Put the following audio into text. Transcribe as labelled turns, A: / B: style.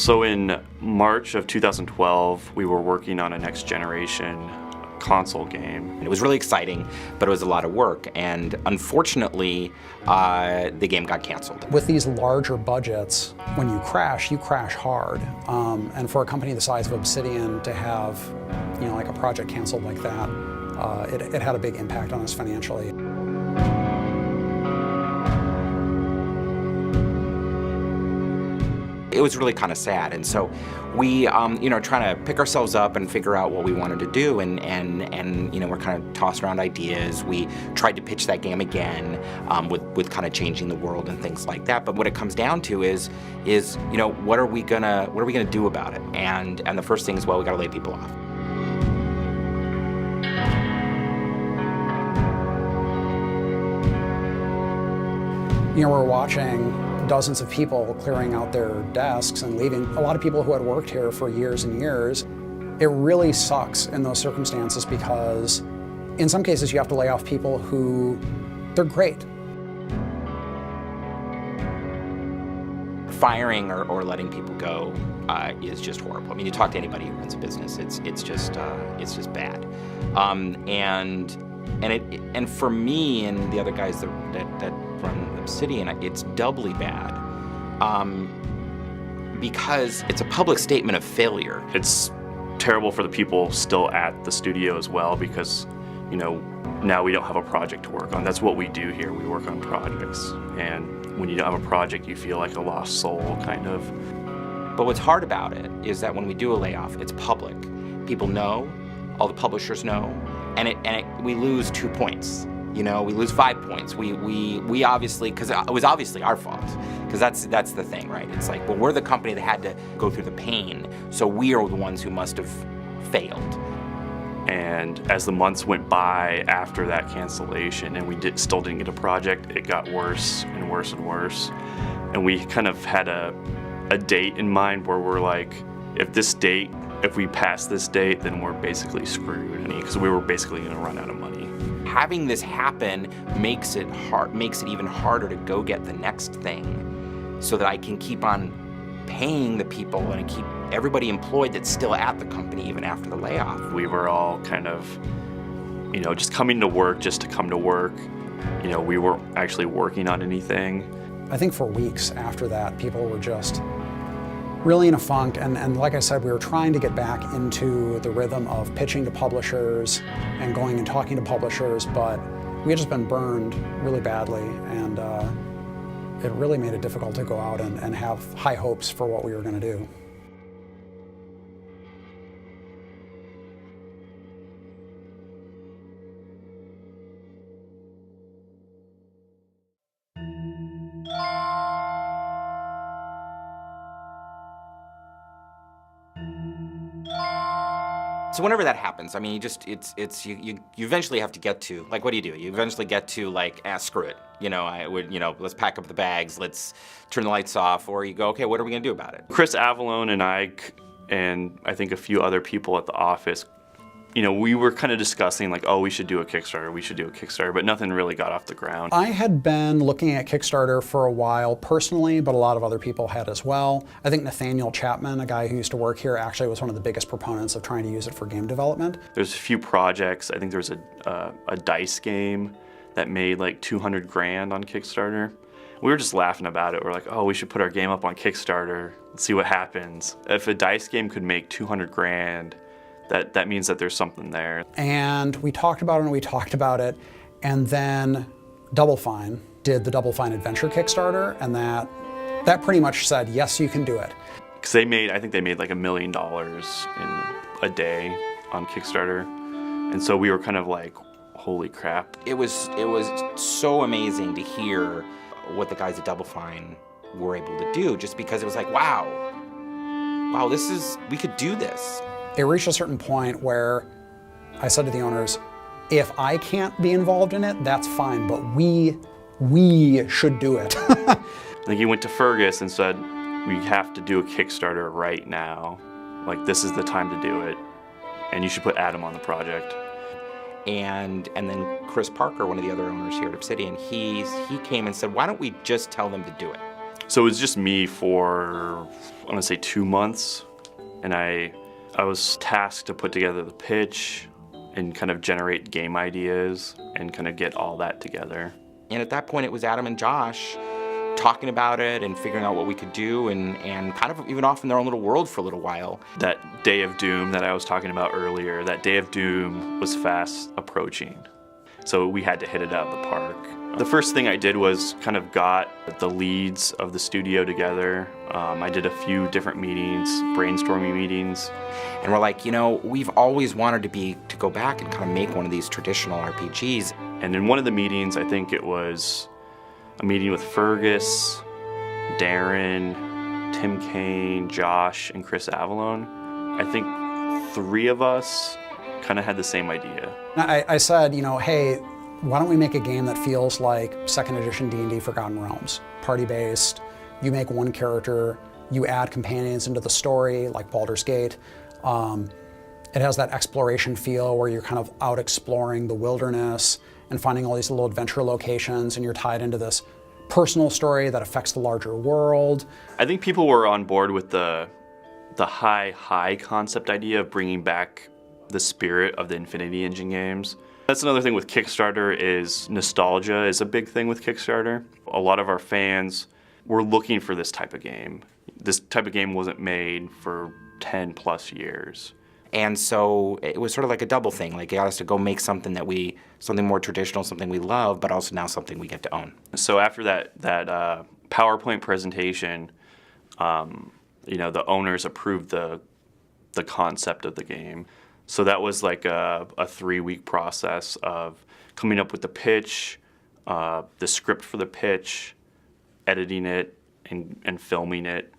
A: So in March of 2012, we were working on a next generation console game.
B: It was really exciting, but it was a lot of work, and unfortunately, the game got canceled.
C: With these larger budgets, when you crash hard. And for a company the size of Obsidian to have, like a project canceled like that, it had a big impact on us financially.
B: It was really kind of sad, and so we, trying to pick ourselves up and figure out what we wanted to do, and we're kind of tossing around ideas. We tried to pitch that game again, with kind of changing the world and things like that. But what it comes down to is what are we gonna do about it? And the first thing is, well, we got to lay people off.
C: We're watching dozens of people clearing out their desks and leaving. A lot of people who had worked here for years and years. It really sucks in those circumstances because in some cases you have to lay off people who, they're great.
B: Firing or letting people go is just horrible. I mean, you talk to anybody who runs a business, it's just bad. And for me and the other guys that run Obsidian, it's doubly bad because it's a public statement of failure.
A: It's terrible for the people still at the studio as well because, now we don't have a project to work on. That's what we do here. We work on projects. And when you don't have a project, you feel like a lost soul, kind of.
B: But what's hard about it is that when we do a layoff, it's public. People know, all the publishers know, and we lose 2 points. We lose 5 points. We obviously, because it was obviously our fault, because that's the thing, right? It's like, well, we're the company that had to go through the pain, so we are the ones who must have failed.
A: And as the months went by after that cancellation, and we still didn't get a project, it got worse and worse and worse. And we kind of had a date in mind where we're like, if we pass this date, then we're basically screwed, because we were basically going to run out of money.
B: Having this happen makes it even harder to go get the next thing, so that I can keep on paying the people and keep everybody employed that's still at the company even after the layoff.
A: We were all kind of, just coming to work just to come to work. We weren't actually working on anything.
C: I think for weeks after that, people were just really in a funk, and like I said, we were trying to get back into the rhythm of pitching to publishers and going and talking to publishers, but we had just been burned really badly, and it really made it difficult to go out and have high hopes for what we were going to do.
B: So whenever that happens, I mean, you eventually have to get to, like, what do? You eventually get to, like, screw it. Let's pack up the bags, let's turn the lights off, or you go, okay, what are we gonna do about it?
A: Chris Avalone and I think a few other people at the office, we were kind of discussing like, oh, we should do a Kickstarter, but nothing really got off the ground.
C: I had been looking at Kickstarter for a while personally, but a lot of other people had as well. I think Nathaniel Chapman, a guy who used to work here, actually was one of the biggest proponents of trying to use it for game development.
A: There's a few projects. I think there's a dice game that made like 200 grand on Kickstarter. We were just laughing about it. We're like, oh, we should put our game up on Kickstarter, let's see what happens. If a dice game could make 200 grand, that means that there's something there. And
C: we talked about it, and then Double Fine did the Double Fine Adventure Kickstarter, and that pretty much said, yes, you can do it.
A: Because I think they made like $1 million in a day on Kickstarter. And so we were kind of like, holy crap.
B: It was so amazing to hear what the guys at Double Fine were able to do, just because it was like, wow, we could do this.
C: It reached a certain point where I said to the owners, if I can't be involved in it, that's fine, but we should do it.
A: I think he went to Fergus and said, we have to do a Kickstarter right now. Like, this is the time to do it, and you should put Adam on the project.
B: And then Chris Parker, one of the other owners here at Obsidian, he came and said, why don't we just tell them to do it?
A: So it was just me for, I'm gonna say 2 months, and I was tasked to put together the pitch and kind of generate game ideas and kind of get all that together.
B: And at that point, it was Adam and Josh talking about it and figuring out what we could do and kind of even off in their own little world for a little while.
A: That day of doom that I was talking about earlier, that day of doom was fast approaching. So we had to hit it out of the park. The first thing I did was kind of got the leads of the studio together. I did a few different meetings, brainstorming meetings.
B: And we're like, you know, we've always wanted to go back and kind of make one of these traditional RPGs.
A: And in one of the meetings, I think it was a meeting with Fergus, Darren, Tim Kane, Josh, and Chris Avalone. I think 3 of us kind of had the same idea.
C: I said, you know, hey, why don't we make a game that feels like 2nd edition D&D Forgotten Realms? Party-based, you make one character, you add companions into the story, like Baldur's Gate. It has that exploration feel where you're kind of out exploring the wilderness and finding all these little adventure locations, and you're tied into this personal story that affects the larger world.
A: I think people were on board with the high concept idea of bringing back the spirit of the Infinity Engine games. That's another thing with Kickstarter, is nostalgia is a big thing with Kickstarter. A lot of our fans were looking for this type of game. This type of game wasn't made for 10 plus years.
B: And so it was sort of like a double thing. Like, it got us to go make something something more traditional, something we love, but also now something we get to own.
A: So after that PowerPoint presentation, you know, the owners approved the concept of the game. So that was like a 3-week process of coming up with the pitch, the script for the pitch, editing it, and filming it,